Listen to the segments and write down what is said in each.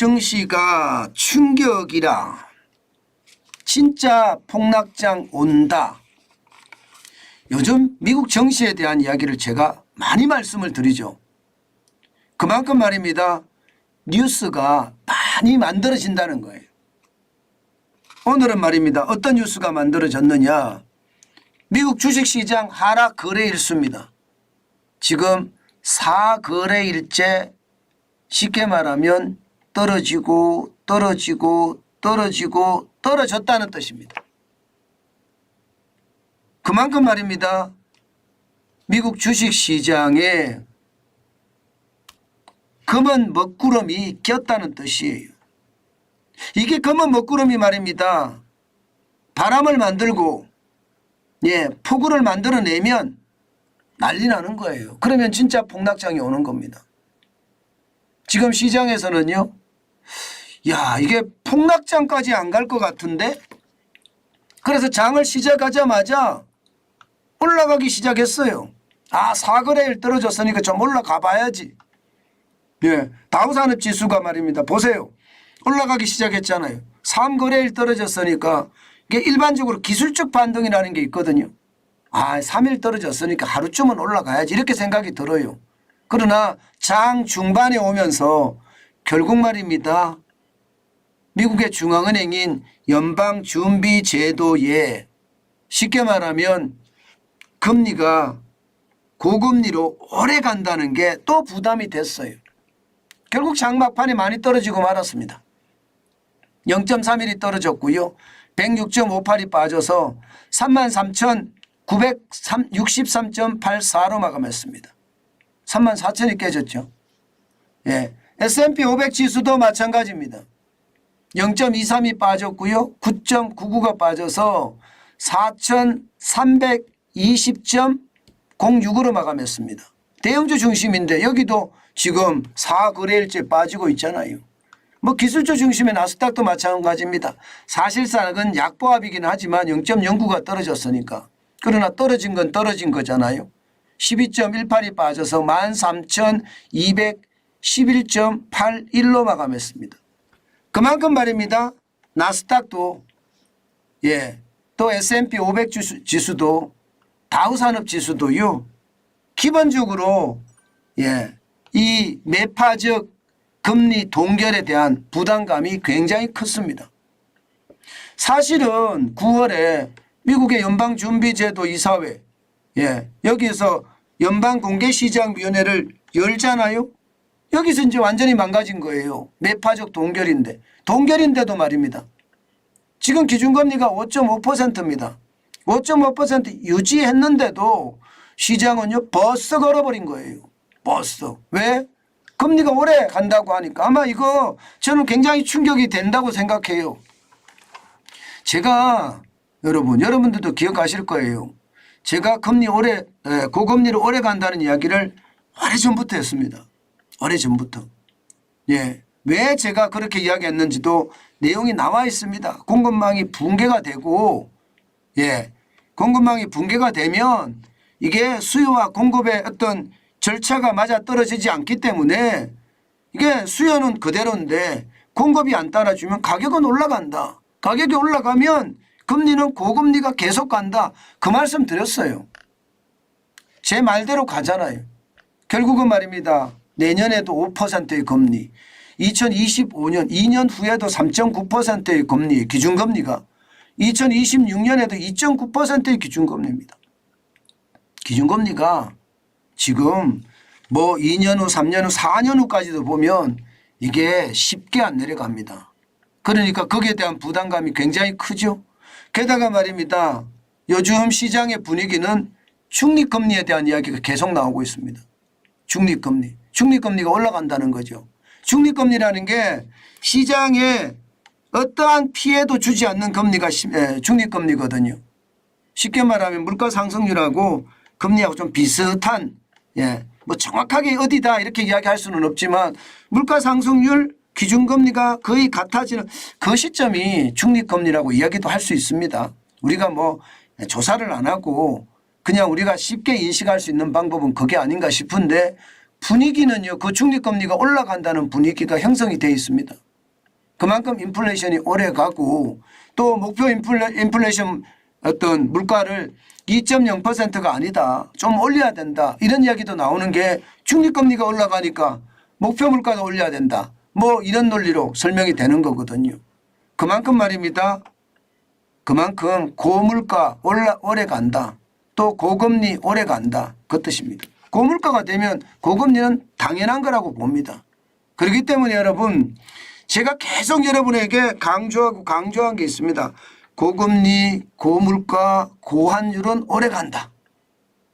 증시가 충격이라 진짜 폭락장 온다. 요즘 미국 증시에 대한 이야기를 제가 많이 말씀을 드리죠. 그만큼 말입니다. 뉴스가 많이 만들어진다는 거예요. 오늘은 말입니다. 어떤 뉴스가 만들어졌느냐. 미국 주식시장 하락 거래일수입니다. 지금 4거래일째 쉽게 말하면 떨어지고 떨어졌다는 뜻입니다. 그만큼 말입니다. 미국 주식시장에 검은 먹구름이 꼈다는 뜻이에요. 이게 검은 먹구름이 말입니다. 바람을 만들고 폭우를 만들어내면 난리 나는 거예요. 그러면 진짜 폭락장이 오는 겁니다. 지금 시장에서는요. 야, 이게 폭락장까지 안 갈 것 같은데? 그래서 장을 시작하자마자 올라가기 시작했어요. 아, 4거래일 떨어졌으니까 좀 올라가 봐야지. 다우산업지수가 말입니다. 보세요. 올라가기 시작했잖아요. 3거래일 떨어졌으니까 이게 일반적으로 기술적 반등이라는 게 있거든요. 아, 3일 떨어졌으니까 하루쯤은 올라가야지 이렇게 생각이 들어요. 그러나 장 중반에 오면서 결국 말입니다. 미국의 중앙은행인 연방준비제도에 쉽게 말하면 금리가 고금리로 오래 간다는 게 또 부담이 됐어요. 결국 장막판에 많이 떨어지고 말았습니다. 0.31이 떨어졌고요. 106.58이 빠져서 33,963.84로 마감했습니다. 34,000이 깨졌죠. S&P 500 지수도 마찬가지입니다. 0.23이 빠졌고요. 9.99가 빠져서 4,320.06으로 마감했습니다. 대형주 중심인데 여기도 지금 4거래일째 빠지고 있잖아요. 뭐 기술주 중심의 나스닥도 마찬가지입니다. 사실상은 약보합이긴 하지만 0.09가 떨어졌으니까. 그러나 떨어진 건 떨어진 거잖아요. 12.18이 빠져서 13,211.81로 마감했습니다. 그만큼 말입니다. 나스닥도 또 S&P 500 지수도 다우산업지수도요. 기본적으로 이 매파적 금리 동결에 대한 부담감이 굉장히 컸습니다. 사실은 9월에 미국의 연방준비제도 이사회 여기에서 연방공개시장위원회를 열잖아요. 여기서 이제 완전히 망가진 거예요. 매파적 동결인데도 말입니다. 지금 기준금리가 5.5%입니다. 5.5% 유지했는데도 시장은요 벌써 걸어버린 거예요. 벌써. 왜? 금리가 오래 간다고 하니까 아마 이거 저는 굉장히 충격이 된다고 생각해요. 제가 여러분들도 기억하실 거예요. 제가 고금리로 오래 간다는 이야기를 오래전부터 했습니다. 오래전부터. 왜 제가 그렇게 이야기했는지도 내용이 나와 있습니다. 공급망이 붕괴가 되고 공급망이 붕괴가 되면 이게 수요와 공급의 어떤 절차가 맞아떨어지지 않기 때문에 이게 수요는 그대로인데 공급이 안 따라주면 가격은 올라간다. 가격이 올라가면 금리는 고금리가 계속 간다. 그 말씀 드렸어요. 제 말대로 가잖아요. 결국은 말입니다. 내년에도 5%의 금리, 2025년 2년 후에도 3.9%의 금리, 기준금리가 2026년에도 2.9%의 기준금리입니다. 기준금리가 지금 뭐 2년 후, 3년 후, 4년 후까지도 보면 이게 쉽게 안 내려갑니다. 그러니까 거기에 대한 부담감이 굉장히 크죠. 게다가 말입니다. 요즘 시장의 분위기는 중립금리에 대한 이야기가 계속 나오고 있습니다. 중립금리가 올라간다는 거죠. 중립금리라는 게 시장에 어떠한 피해도 주지 않는 금리가 중립금리거든요. 쉽게 말하면 물가 상승률하고 금리하고 좀 비슷한 뭐 정확하게 어디다 이렇게 이야기할 수는 없지만 물가 상승률 기준금리가 거의 같아지는 그 시점이 중립금리라고 이야기도 할 수 있습니다. 우리가 뭐 조사를 안 하고 그냥 우리가 쉽게 인식할 수 있는 방법은 그게 아닌가 싶은데 분위기는요. 그 중립금리가 올라간다는 분위기가 형성이 되어 있습니다. 그만큼 인플레이션이 오래 가고 또 목표 인플레이션 어떤 물가를 2.0%가 아니다. 좀 올려야 된다. 이런 이야기도 나오는 게 중립금리가 올라가니까 목표 물가도 올려야 된다. 뭐 이런 논리로 설명이 되는 거거든요. 그만큼 말입니다. 그만큼 고물가 오래 간다. 또 고금리 오래 간다. 그 뜻입니다. 고물가가 되면 고금리는 당연한 거라고 봅니다. 그렇기 때문에 여러분 제가 계속 여러분에게 강조한 게 있습니다. 고금리, 고물가, 고환율은 오래 간다.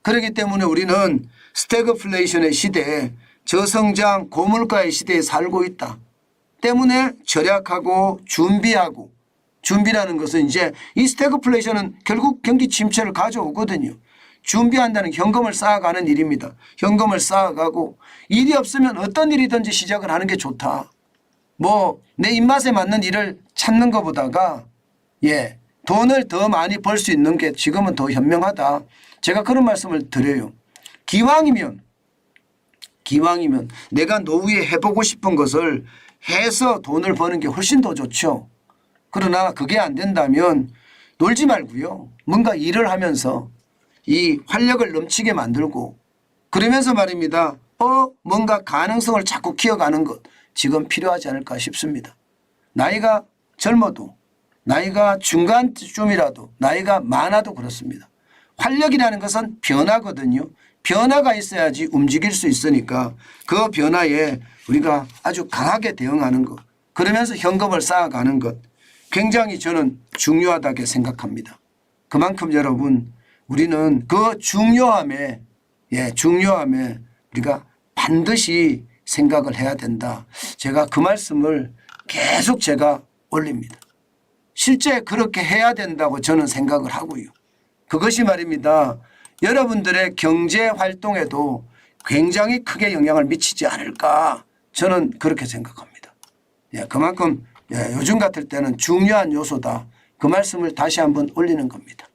그렇기 때문에 우리는 스태그플레이션의 시대에 저성장 고물가의 시대에 살고 있다. 때문에 절약하고 준비하고 준비라는 것은 이제 이 스태그플레이션은 결국 경기 침체를 가져오거든요. 준비한다는 현금을 쌓아가는 일입니다. 현금을 쌓아가고 일이 없으면 어떤 일이든지 시작을 하는 게 좋다. 뭐 내 입맛에 맞는 일을 찾는 것보다가 돈을 더 많이 벌 수 있는 게 지금은 더 현명하다. 제가 그런 말씀을 드려요. 기왕이면 내가 노후에 해보고 싶은 것을 해서 돈을 버는 게 훨씬 더 좋죠. 그러나 그게 안 된다면 놀지 말고요. 뭔가 일을 하면서 이 활력을 넘치게 만들고 그러면서 말입니다. 뭔가 가능성을 자꾸 키워가는 것 지금 필요하지 않을까 싶습니다. 나이가 젊어도 나이가 중간쯤이라도 나이가 많아도 그렇습니다. 활력이라는 것은 변화거든요. 변화가 있어야지 움직일 수 있으니까 그 변화에 우리가 아주 강하게 대응하는 것 그러면서 현금을 쌓아가는 것 굉장히 저는 중요하다고 생각합니다. 그만큼 여러분 우리는 그 중요함에 우리가 반드시 생각을 해야 된다. 제가 그 말씀을 계속 제가 올립니다. 실제 그렇게 해야 된다고 저는 생각을 하고요. 그것이 말입니다. 여러분들의 경제 활동에도 굉장히 크게 영향을 미치지 않을까 저는 그렇게 생각합니다. 그만큼 요즘 같을 때는 중요한 요소다. 그 말씀을 다시 한번 올리는 겁니다.